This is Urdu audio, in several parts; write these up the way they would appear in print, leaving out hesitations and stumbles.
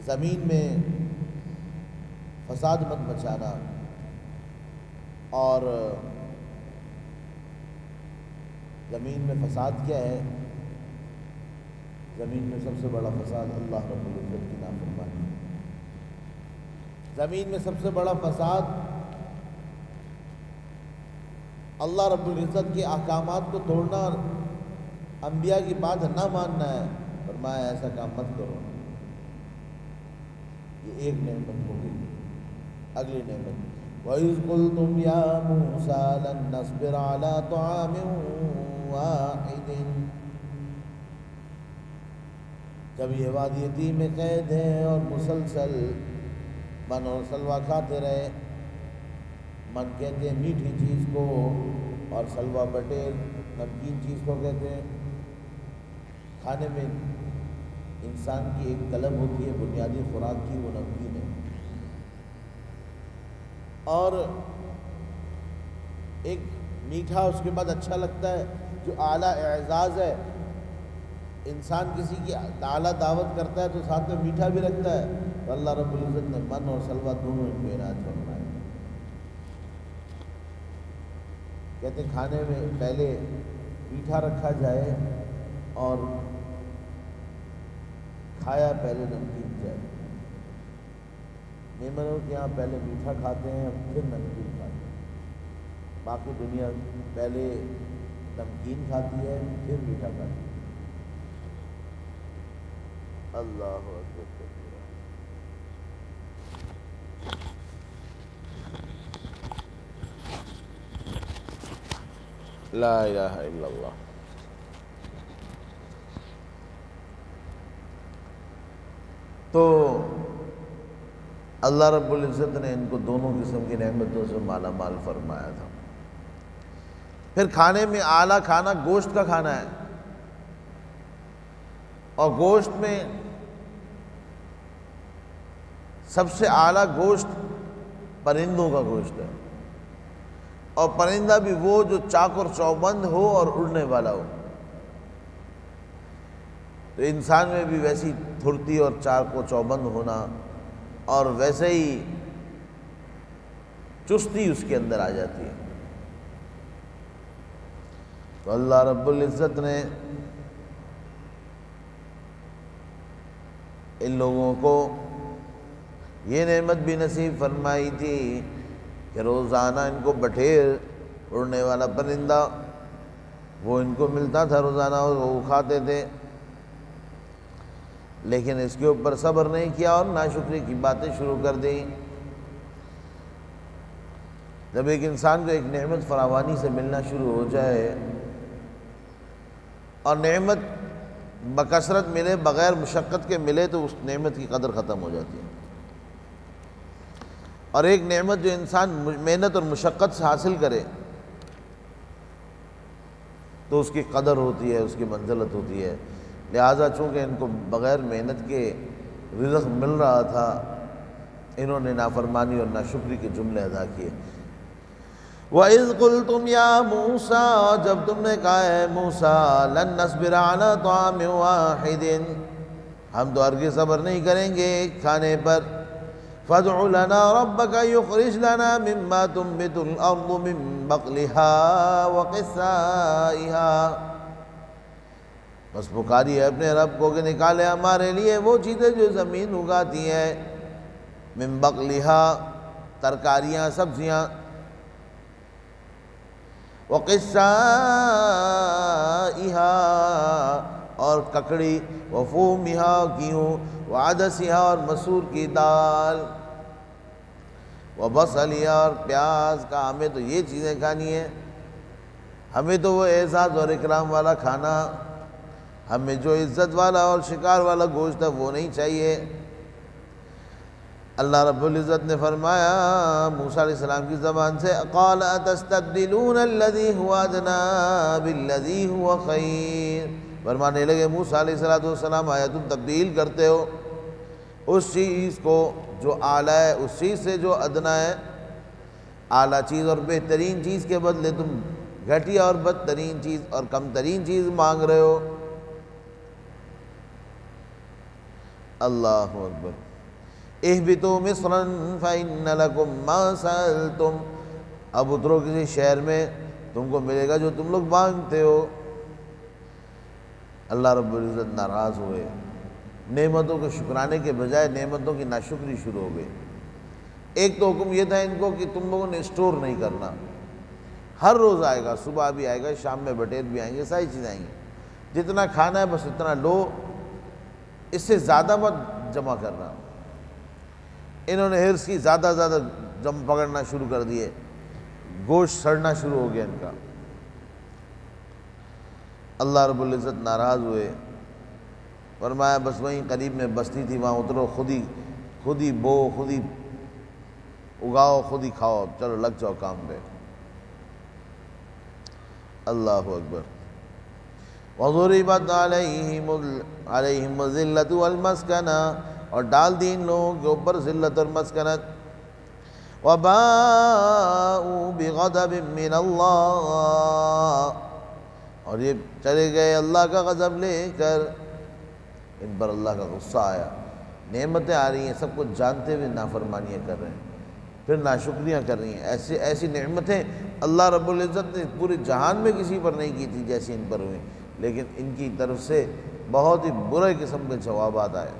زمین میں فساد مت مچانا، اور زمین میں فساد کیا ہے؟ زمین میں سب سے بڑا فساد اللہ رب العزت کی نافرمانی ہے۔ زمین میں سب سے بڑا فساد اللہ رب العزت کے احکامات کو توڑنا، انبیاء کی بات نہ ماننا ہے۔ فرمایا ایسا کام مت کرو۔ یہ ایک نعمت ہو گئی۔ اگلی نعمت، وَإِذْ قُلْتُمْ يَا مُوسَىٰ لَن نَّصْبِرَ عَلَىٰ طَعَامٍ وَاحِدٍ، جب یہ وادی یتیم میں قید ہیں اور مسلسل من اور سلوہ کھاتے رہے۔ من کہتے ہیں میٹھی چیز کو، اور سلوہ بٹیر نمکین چیز کو کہتے ہیں۔ کھانے میں انسان کی ایک طلب ہوتی ہے بنیادی خوراک کی، وہ نمکین ہے، اور ایک میٹھا اس کے بعد اچھا لگتا ہے۔ جو اعلیٰ اعزاز ہے، انسان کسی کی اعلیٰ دعوت کرتا ہے تو ساتھ میں میٹھا بھی رکھتا ہے، تو اللہ رب العزت نے من اور سلوہ دونوں ان کو عنایت فرمائے۔ کہتے ہیں کھانے میں پہلے میٹھا رکھا جائے اور کھایا پہلے نمکین جائے۔ مہمانوں کے یہاں پہلے میٹھا کھاتے ہیں پھر نمکین کھاتے ہیں، باقی دنیا پہلے نمکین کھاتی ہے پھر میٹھا کھاتی ہے۔ اللہ اکبر کبیرہ۔ لا الہ الا اللہ۔ تو اللہ رب العزت نے ان کو دونوں قسم کی نعمتوں سے مالا مال فرمایا تھا۔ پھر کھانے میں اعلیٰ کھانا گوشت کا کھانا ہے، اور گوشت میں سب سے اعلیٰ گوشت پرندوں کا گوشت ہے، اور پرندہ بھی وہ جو چاق اور چوبند ہو اور اڑنے والا ہو۔ تو انسان میں بھی ویسی پھرتی اور چاق و چوبند ہونا، اور ویسے ہی چستی اس کے اندر آ جاتی ہے۔ تو اللہ رب العزت نے ان لوگوں کو یہ نعمت بھی نصیب فرمائی تھی کہ روزانہ ان کو بٹھیر اڑنے والا پرندہ وہ ان کو ملتا تھا روزانہ، اور وہ کھاتے تھے، لیکن اس کے اوپر صبر نہیں کیا اور ناشکری کی باتیں شروع کر دیں۔ جب ایک انسان کو ایک نعمت فراوانی سے ملنا شروع ہو جائے اور نعمت بکثرت ملے، بغیر مشقت کے ملے، تو اس نعمت کی قدر ختم ہو جاتی ہے۔ اور ایک نعمت جو انسان محنت اور مشقت سے حاصل کرے تو اس کی قدر ہوتی ہے، اس کی منزلت ہوتی ہے۔ لہٰذا چونکہ ان کو بغیر محنت کے رزق مل رہا تھا، انہوں نے نافرمانی اور ناشکری کے جملے ادا کیے۔ وَإِذْ قُلْتُمْ يَا مُوسَىٰ، جب تم نے کہا ہے موسیٰ، لَن نَّصْبِرَ عَلَىٰ طَعَامٍ وَاحِدٍ، ہم تو ہرگز صبر نہیں کریں گے کھانے پر، فَادْعُ لَنَا رَبَّكَ يُخْرِجْ لَنَا مِمَّا تُنبِتُ الْأَرْضُ مِن بَقْلِهَا وَقِثَّائِهَا، بس پکاری ہے اپنے رب کو کہ نکالے ہمارے لیے وہ چیزیں جو زمین اگاتی ہیں، من بقلہا، ترکاریاں، سبزیاں، وقثائہا، اور ککڑی، وفومہا، گیہوں، وعدسہا، اور مسور کی دال، وبصلہا، اور پیاز کا۔ ہمیں تو یہ چیزیں کھانی ہیں، ہمیں تو وہ اعزاز اور اکرام والا کھانا، ہمیں جو عزت والا اور شکار والا گوشت ہے وہ نہیں چاہیے۔ اللہ رب العزت نے فرمایا موسیٰ علیہ السلام کی زبان سے، قَالَ أَتَسْتَبْدِلُونَ الَّذِي هُوَ أَدْنَىٰ بِالَّذِي هُوَ خَيْرٌ، فرمانے لگے موسیٰ علیہ السلام، آیا تم تبدیل کرتے ہو اس چیز کو جو اعلیٰ ہے اس چیز سے جو ادنا ہے۔ اعلیٰ چیز اور بہترین چیز کے بدلے تم گھٹیا اور بدترین چیز اور کم ترین چیز مانگ رہے ہو۔ اللہ اکبر۔ اہبطوا مصرا فإن لكم ما سألتم، اب اترو کسی شہر میں، تم کو ملے گا جو تم لوگ مانگتے ہو۔ اللہ رب العزت ناراض ہوئے، نعمتوں کے شکرانے کے بجائے نعمتوں کی ناشکری شروع ہو گئی۔ ایک تو حکم یہ تھا ان کو کہ تم لوگوں نے اسٹور نہیں کرنا، ہر روز آئے گا، صبح بھی آئے گا، شام میں بٹیر بھی آئیں گے، ساری چیزیں آئیں گی، جتنا کھانا ہے بس اتنا لو، اس سے زیادہ مت جمع کرنا۔ انہوں نے حرص کی، زیادہ جم پکڑنا شروع کر دیے، گوشت سڑنا شروع ہو گیا ان کا۔ اللہ رب العزت ناراض ہوئے، فرمایا بس وہیں قریب میں بستی تھی، وہاں اترو، خود ہی بو، خود ہی اگاؤ، خود ہی کھاؤ، چلو لگ جاؤ کام پہ۔ اللہ اکبر۔ وَضُرِبَتْ عَلَيْهِمُ الذِّلَّةُ وَالْمَسْكَنَةُ، اور ڈال دی ان لوگوں کے اوپر ذلت اور مسکنت۔ وَبَاءُوا بِغَضَبٍ مِّنَ اللَّهِ، اور یہ چلے گئے اللہ کا غضب لے کر، ان پر اللہ کا غصہ آیا۔ نعمتیں آ رہی ہیں، سب کچھ جانتے ہوئے نافرمانیاں کر رہے ہیں، پھر ناشکریاں کر رہی ہیں۔ ایسی نعمتیں اللہ رب العزت نے پورے جہان میں کسی پر نہیں کی تھی جیسی ان پر ہوئیں، لیکن ان کی طرف سے بہت ہی برے قسم کے جوابات آئے۔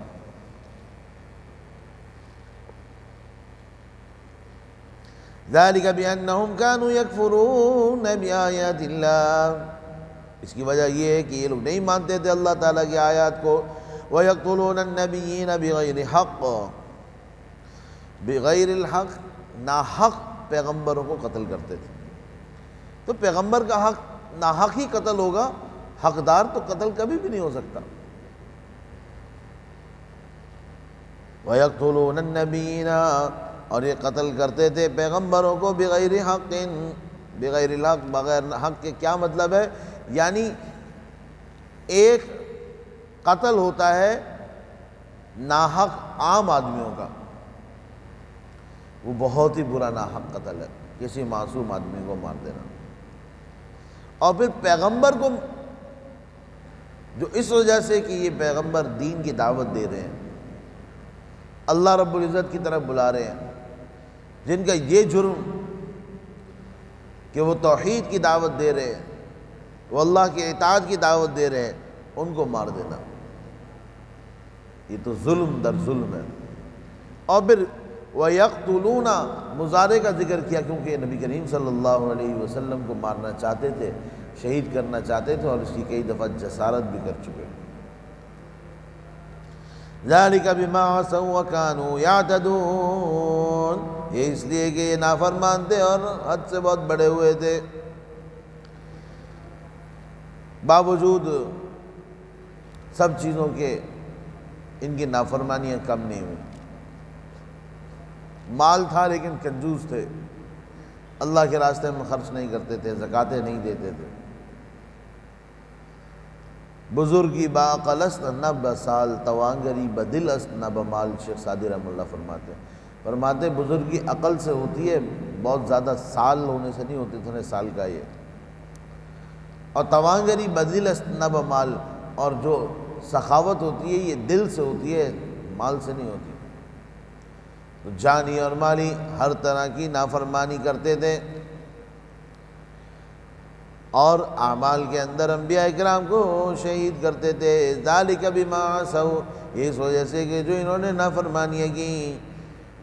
ذَلِكَ بِأَنَّهُمْ كَانُوا يَكْفُرُونَ بِآيَاتِ اللَّهِ، اس کی وجہ یہ ہے کہ یہ لوگ نہیں مانتے تھے اللہ تعالیٰ کی آیات کو۔ وَيَقْتُلُونَ النَّبِيِّينَ بِغَيْرِ حَقٍّ، بغیر الحق، ناحق پیغمبروں کو قتل کرتے تھے۔ تو پیغمبر کا حق ناحق ہی قتل ہوگا، حقدار تو قتل کبھی بھی نہیں ہو سکتا۔ وَيَقْتُلُونَ النَّبِيِّينَ، اور یہ قتل کرتے تھے پیغمبروں کو، بغیر حق، بغیر الحق، بغیر حق کے کیا مطلب ہے؟ یعنی ایک قتل ہوتا ہے ناحق عام آدمیوں کا، وہ بہت ہی برا ناحق قتل ہے، کسی معصوم آدمی کو مار دینا۔ اور پھر پیغمبر کو، جو اس وجہ سے کہ یہ پیغمبر دین کی دعوت دے رہے ہیں، اللہ رب العزت کی طرف بلا رہے ہیں، جن کا یہ جرم کہ وہ توحید کی دعوت دے رہے ہیں، وہ اللہ کی اطاعت کی دعوت دے رہے ہیں، ان کو مار دینا، یہ تو ظلم در ظلم ہے۔ اور پھر وَيَقْتُلُونَ، مضارع کا ذکر کیا کیونکہ نبی کریم صلی اللہ علیہ وسلم کو مارنا چاہتے تھے، شہید کرنا چاہتے تھے، اور اس کی کئی دفعہ جسارت بھی کر چکے۔ ذَلِكَ بِمَا عَصَوْا وَكَانُوا يَعْتَدُونَ، یہ اس لیے کہ یہ نافرمان تھے اور حد سے بہت بڑے ہوئے تھے۔ باوجود سب چیزوں کے ان کی نافرمانیاں کم نہیں ہوئی۔ مال تھا لیکن کنجوس تھے، اللہ کے راستے میں خرچ نہیں کرتے تھے، زکاتیں نہیں دیتے تھے۔ بزرگی باعقل است نہ بسال، توانگری بدل است نہ بمال، شیخ سعدی رحمہ اللہ فرماتے ہیں بزرگی عقل سے ہوتی ہے، بہت زیادہ سال ہونے سے نہیں ہوتی، تھوڑے سال کا یہ۔ اور توانگری بدل است نہ بمال، اور جو سخاوت ہوتی ہے یہ دل سے ہوتی ہے، مال سے نہیں ہوتی۔ تو جانی اور مالی ہر طرح کی نافرمانی کرتے تھے، اور اعمال کے اندر انبیاء اکرام کو شہید کرتے تھے۔ ذالک بما عصوا، اس وجہ سے کہ جو انہوں نے نافرمانیاں کی،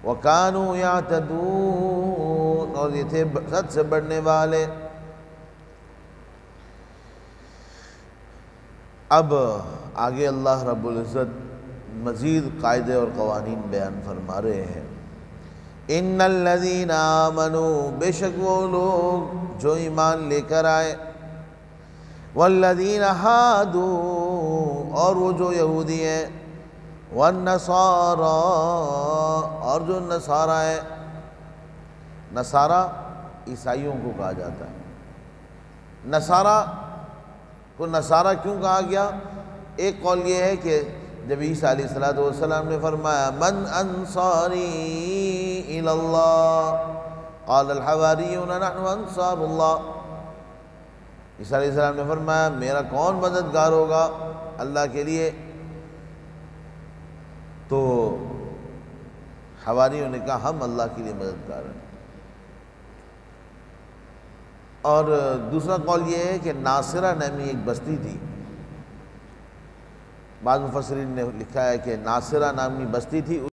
وکانوا یعتدون، اور یہ تھے حد سے بڑھنے والے۔ اب آگے اللہ رب العزت مزید قاعدے اور قوانین بیان فرما رہے ہیں۔ ان الذین آمنوا، بے شک وہ لوگ جو ایمان لے کر آئے، والذین ہادوا، اور وہ جو یہودی ہیں، والنصارى، اور جو نصارہ ہیں۔ نصارہ عیسائیوں کو کہا جاتا ہے۔ نصارہ کو نصارہ کیوں کہا گیا؟ ایک قول یہ ہے کہ جب عیسیٰ علیہ السلام نے فرمایا من انصاری الی اللہ، قال الحواریون نحن انصار اللہ، عیسیٰ علیہ السلام نے فرمایا میرا کون مددگار ہوگا اللہ کے لیے؟ تو حواریوں نے کہا ہم اللہ کے لیے مددگار ہیں۔ اور دوسرا قول یہ ہے کہ ناصرہ نامی ایک بستی تھی، بعض مفسرین نے لکھا ہے کہ ناصرہ نامی بستی تھی،